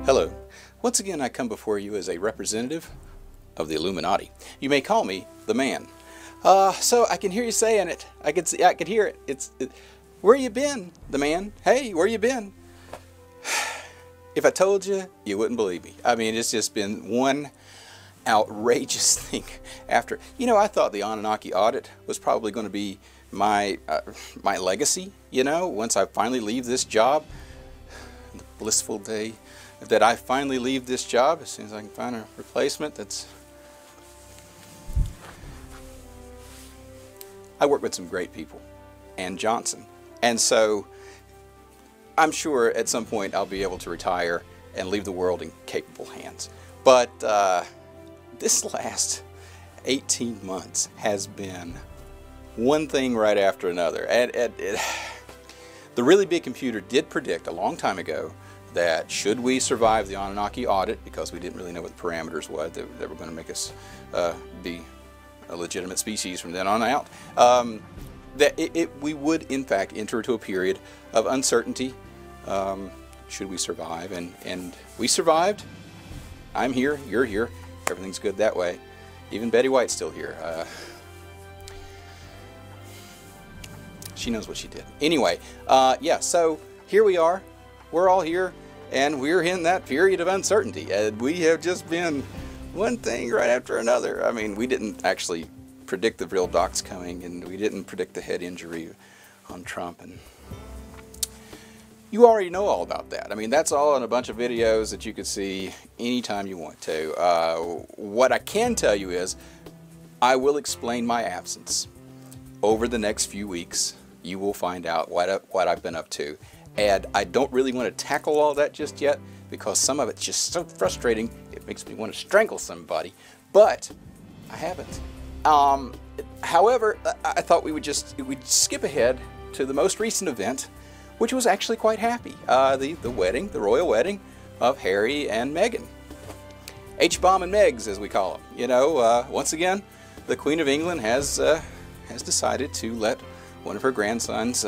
Hello. Once again, I come before you as a representative of the Illuminati. You may call me the man. So I can hear you saying it. I can hear it. Where you been, the man? Hey, where you been? If I told you, you wouldn't believe me. I mean, it's just been one outrageous thing after. You know, I thought the Anunnaki audit was probably going to be my legacy. You know, once I finally leave this job, the blissful day that I finally leave this job, as soon as I can find a replacement. I work with some great people, and Johnson, and so I'm sure at some point I'll be able to retire and leave the world in capable hands. But this last 18 months has been one thing right after another. And the really big computer did predict a long time ago that should we survive the Anunnaki audit, because we didn't really know what the parameters were that were going to make us be a legitimate species from then on out, that we would in fact enter into a period of uncertainty should we survive, and we survived. I'm here, you're here, everything's good that way. Even Betty White's still here. She knows what she did. Anyway, yeah, so here we are. We're all here, and we're in that period of uncertainty, and we have just been one thing right after another. I mean, we didn't actually predict the real docs coming, and we didn't predict the head injury on Trump, and you already know all about that. I mean, that's all in a bunch of videos that you could see anytime you want to. What I can tell you is I will explain my absence over the next few weeks. You will find out what I've been up to. And I don't really want to tackle all that just yet, because some of it's just so frustrating, it makes me want to strangle somebody. But I haven't. However, I thought we'd skip ahead to the most recent event, which was actually quite happy. The wedding, the royal wedding of Harry and Meghan. H-bomb and Megs, as we call them. You know, once again, the Queen of England has decided to let one of her grandsons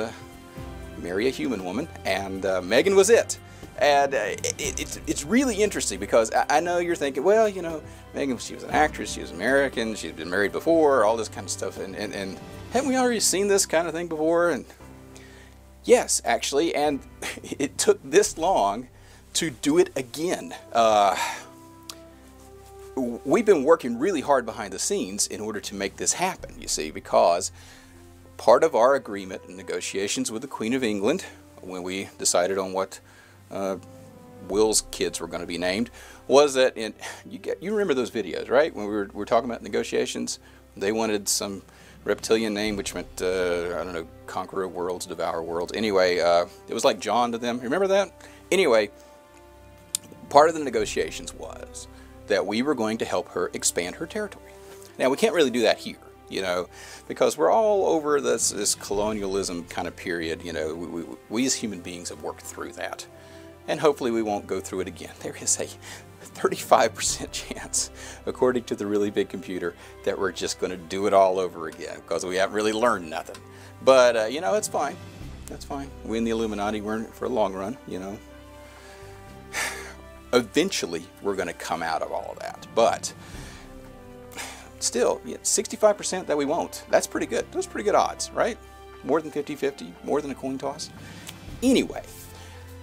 marry a human woman, and Meghan was it. And it's really interesting, because I know you're thinking, well, you know, Meghan, she was an actress, she was American, she's been married before, all this kind of stuff, and haven't we already seen this kind of thing before? And yes, actually, and it took this long to do it again. We've been working really hard behind the scenes in order to make this happen, you see, because part of our agreement and negotiations with the Queen of England, when we decided on what Will's kids were going to be named, was that you remember those videos, right? When we were talking about negotiations, they wanted some reptilian name, which meant I don't know, conqueror worlds, devour worlds. Anyway, it was like John to them. Remember that? Anyway, part of the negotiations was that we were going to help her expand her territory. Now, we can't really do that here, you know, because we're all over this colonialism kind of period. You know, we as human beings have worked through that, and hopefully we won't go through it again. There is a 35% chance, according to the really big computer, that we're just going to do it all over again, because we haven't really learned nothing. But you know, it's fine. That's fine. We in the Illuminati, we're in it for a long run, you know. Eventually, we're going to come out of all of that, but still, 65% that we won't. That's pretty good. Those are pretty good odds, right? More than 50-50, more than a coin toss. Anyway,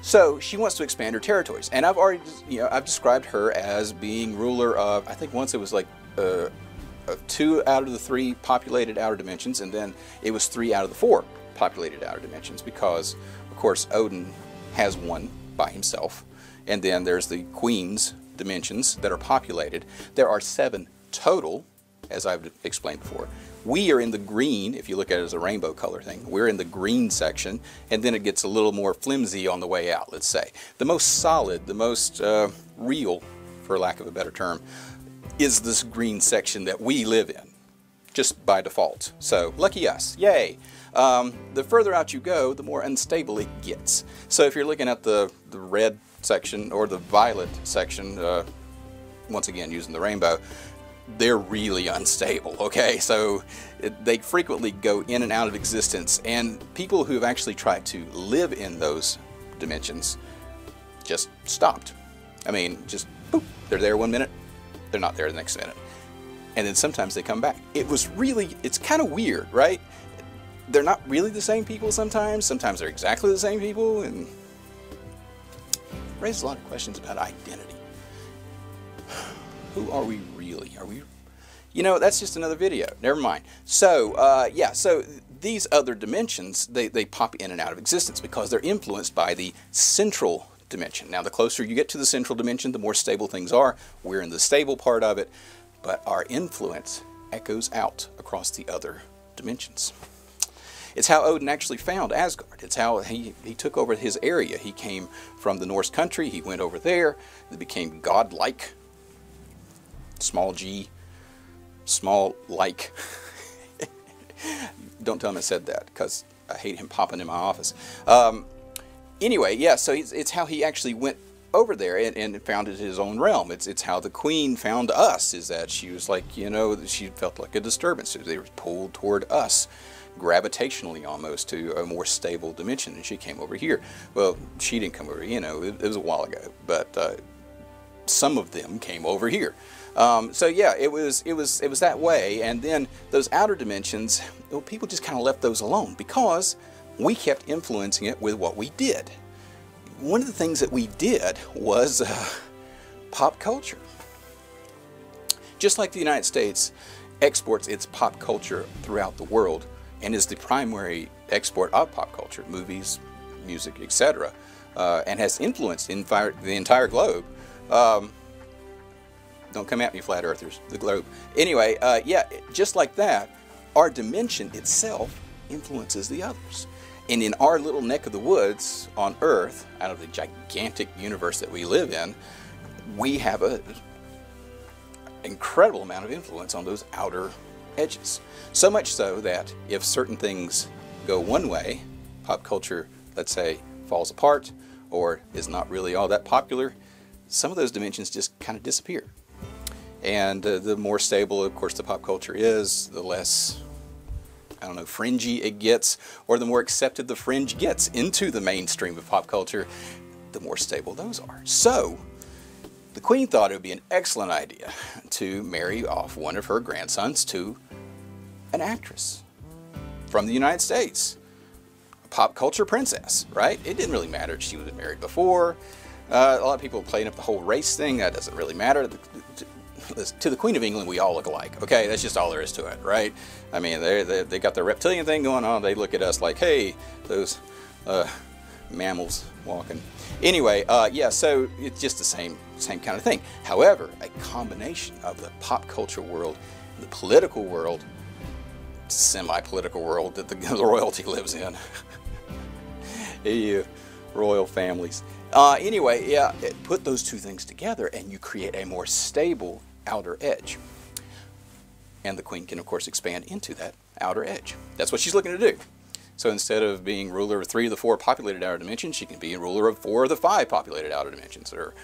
so she wants to expand her territories, and I've already, you know, I've described her as being ruler of, I think once it was like 2 out of the 3 populated outer dimensions, and then it was 3 out of the 4 populated outer dimensions, because of course Odin has one by himself, and then there's the Queen's dimensions that are populated. There are 7 total, as I've explained before. We are in the green, if you look at it as a rainbow color thing. We're in the green section, and then it gets a little more flimsy on the way out, let's say. The most solid, the most real, for lack of a better term, is this green section that we live in, just by default. So, lucky us, yay! The further out you go, the more unstable it gets. So if you're looking at the red section or the violet section, once again using the rainbow, they're really unstable, okay? So they frequently go in and out of existence, and people who have actually tried to live in those dimensions just stopped. I mean, just boop, they're there 1 minute, they're not there the next minute. And then sometimes they come back. It's kind of weird, right? They're not really the same people sometimes. Sometimes they're exactly the same people, and raises a lot of questions about identity. Who are we really? Are we, that's just another video. Never mind. So, yeah, so these other dimensions, they pop in and out of existence because they're influenced by the central dimension. Now, the closer you get to the central dimension, the more stable things are. We're in the stable part of it, but our influence echoes out across the other dimensions. It's how Odin actually found Asgard. It's how he took over his area. He came from the Norse country. He went over there. It became godlike. Small g, small like. Don't tell him I said that, because I hate him popping in my office. Anyway, yeah, so it's how he actually went over there and founded his own realm. It's how the queen found us, is that she was like, she felt like a disturbance. They were pulled toward us, gravitationally almost, to a more stable dimension, and she came over here. Well, she didn't come over, it was a while ago, but some of them came over here. So yeah, it was that way. And then those outer dimensions, well, people just kind of left those alone because we kept influencing it with what we did. One of the things that we did was pop culture. Just like the United States exports its pop culture throughout the world and is the primary export of pop culture, movies, music, etc., and has influenced the entire globe. Don't come at me, flat earthers, the globe. Anyway, yeah, just like that, our dimension itself influences the others. And in our little neck of the woods on Earth, out of the gigantic universe that we live in, we have an incredible amount of influence on those outer edges. So much so that if certain things go one way, pop culture, let's say, falls apart or is not really all that popular, some of those dimensions just kind of disappear. And the more stable, of course, the pop culture is, the less, I don't know, fringy it gets, or the more accepted the fringe gets into the mainstream of pop culture, the more stable those are. So, the Queen thought it would be an excellent idea to marry off one of her grandsons to an actress from the United States. A pop culture princess, right? It didn't really matter if she was married before. A lot of people playing up the whole race thing. That doesn't really matter. To the Queen of England, we all look alike. Okay, that's just all there is to it, right? I mean, they got their reptilian thing going on. They look at us like, hey, those mammals walking. Anyway, yeah, so it's just the same kind of thing. However, a combination of the pop culture world, the political world, semi-political world that the royalty lives in. You royal families. Anyway, yeah, put those two things together and you create a more stable outer edge. And the Queen can, of course, expand into that outer edge. That's what she's looking to do. So instead of being ruler of 3 of the 4 populated outer dimensions, she can be a ruler of 4 of the 5 populated outer dimensions, or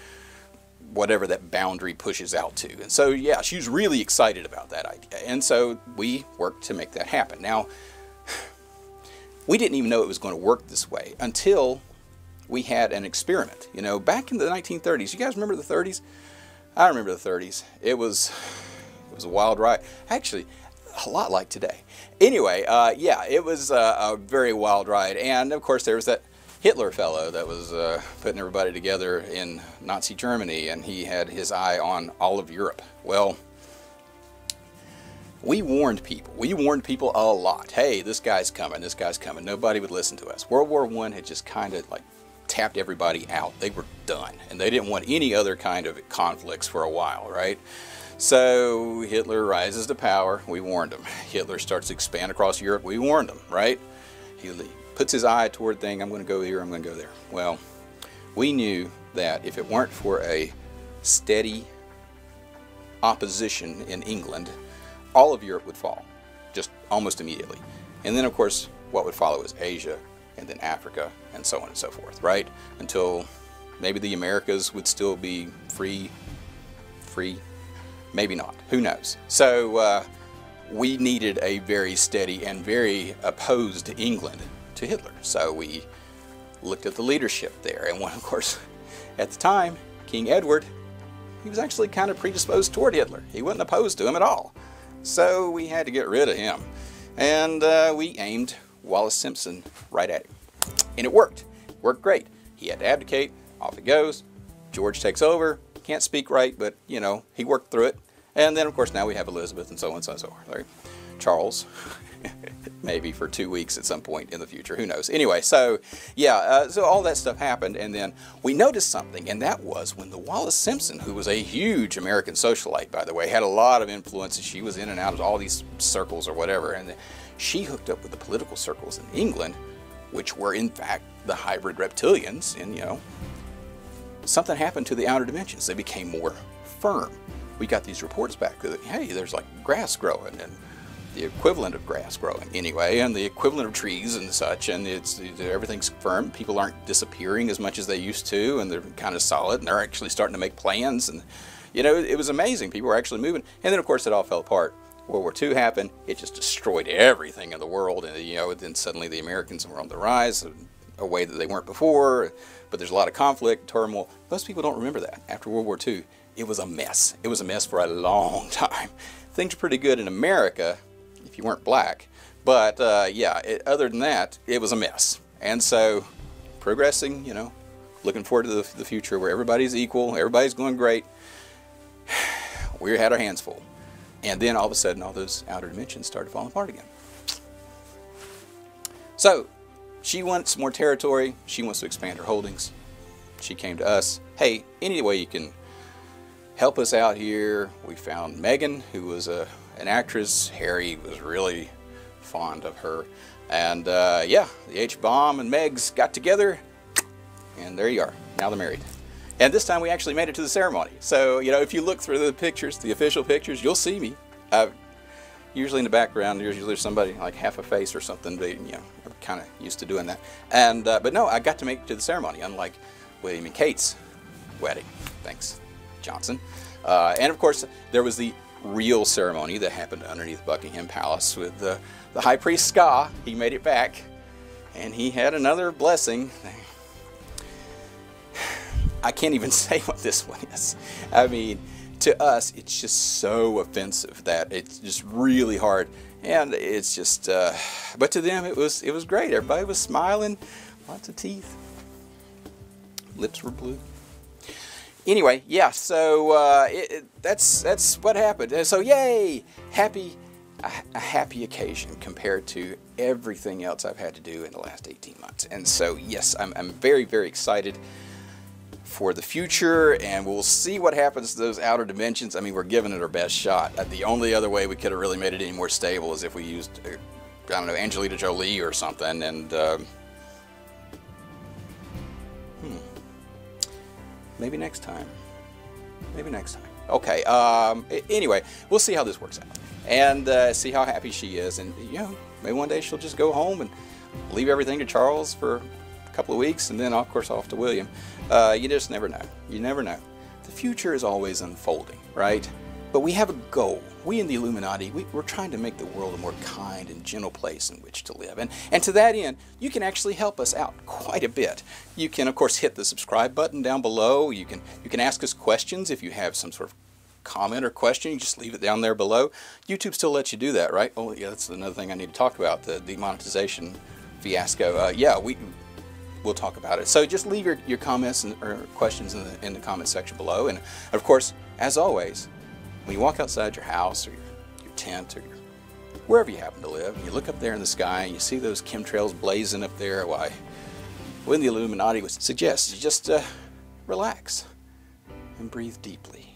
whatever that boundary pushes out to. And so, yeah, she's really excited about that idea. And so we worked to make that happen. Now, we didn't even know it was going to work this way until we had an experiment. You know, back in the 1930s, you guys remember the 30s? I remember the 30s. It was a wild ride. Actually, a lot like today. Anyway, yeah, it was a very wild ride. And of course, there was that Hitler fellow that was putting everybody together in Nazi Germany, and he had his eye on all of Europe. Well, we warned people. We warned people a lot. Hey, this guy's coming. This guy's coming. Nobody would listen to us. World War I had just kind of like tapped everybody out. They were done, and they didn't want any other kind of conflicts for a while, right? So Hitler rises to power. We warned him. Hitler starts to expand across Europe. We warned him, right? He puts his eye toward thing. I'm going to go here. I'm going to go there. Well, we knew that if it weren't for a steady opposition in England, all of Europe would fall, just almost immediately. And then, of course, what would follow is Asia, and then Africa, and so on and so forth, right? Until maybe the Americas would still be free, maybe not, who knows? So we needed a very steady and very opposed England to Hitler. So we looked at the leadership there, and one, of course, at the time, King Edward, he was actually kind of predisposed toward Hitler. He wasn't opposed to him at all. So we had to get rid of him. And we aimed Wallace Simpson right at him. And it worked. Worked great. He had to abdicate. Off he goes. George takes over. Can't speak right, but, you know, he worked through it. And then, of course, now we have Elizabeth and so on and so forth. Right? Charles. Maybe for 2 weeks at some point in the future. Who knows? Anyway, so, yeah, so all that stuff happened. And then we noticed something, and that was when the Wallace Simpson, who was a huge American socialite, by the way, had a lot of influence. She was in and out of all these circles or whatever. And she hooked up with the political circles in England, which were, in fact, the hybrid reptilians. And, you know, something happened to the outer dimensions. They became more firm. We got these reports back that, hey, there's like grass growing and the equivalent of grass growing anyway, and the equivalent of trees and such, and everything's firm. People aren't disappearing as much as they used to, and they're kind of solid, and they're actually starting to make plans, and you know, it was amazing. People were actually moving, and then of course it all fell apart. World War II happened. It just destroyed everything in the world, and you know, then suddenly the Americans were on the rise, a way that they weren't before. But there's a lot of conflict, turmoil. Most people don't remember that. After World War II, it was a mess. It was a mess for a long time. Things were pretty good in America if you weren't black, but yeah, other than that, it was a mess. And so, progressing, you know, looking forward to the future where everybody's equal, everybody's going great. We had our hands full. And then all of a sudden, all those outer dimensions started falling apart again. So, she wants more territory. She wants to expand her holdings. She came to us. Hey, any way you can help us out here. We found Meghan, who was an actress. Harry was really fond of her. And yeah, the H-Bomb and Megs got together. And there you are. Now they're married. And this time we actually made it to the ceremony. So, you know, if you look through the pictures, the official pictures, you'll see me. Usually in the background, usually there's somebody like half a face or something. But, you know, I'm kind of used to doing that. And but no, I got to make it to the ceremony, unlike William and Kate's wedding. Thanks, Johnson. And of course, there was the real ceremony that happened underneath Buckingham Palace with the High Priest Ska. He made it back, and he had another blessing. I can't even say what this one is. I mean, to us, it's just so offensive that it's just really hard. And it's just, but to them, it was great. Everybody was smiling, lots of teeth, lips were blue. Anyway, yeah. So that's what happened. So yay, a happy occasion compared to everything else I've had to do in the last 18 months. And so yes, I'm very, very excited for the future, and we'll see what happens to those outer dimensions. I mean, we're giving it our best shot. The only other way we could have really made it any more stable is if we used, I don't know, Angelina Jolie or something, and maybe next time. Maybe next time. Okay, anyway, we'll see how this works out, and see how happy she is, and, you know, maybe one day she'll just go home and leave everything to Charles for a couple of weeks, and then, of course, off to William. You just never know. You never know. The future is always unfolding, right? But we have a goal. We in the Illuminati, we're trying to make the world a more kind and gentle place in which to live. And to that end, you can actually help us out quite a bit. You can, of course, hit the subscribe button down below. You can ask us questions if you have some sort of comment or question. You just leave it down there below. YouTube still lets you do that, right? Oh, yeah, that's another thing I need to talk about, the demonetization fiasco. Yeah, we'll talk about it. So just leave your comments or questions in the comment section below. And of course, as always, when you walk outside your house or your tent or wherever you happen to live, and you look up there in the sky and you see those chemtrails blazing up there, why, when the Illuminati would suggest you just relax and breathe deeply.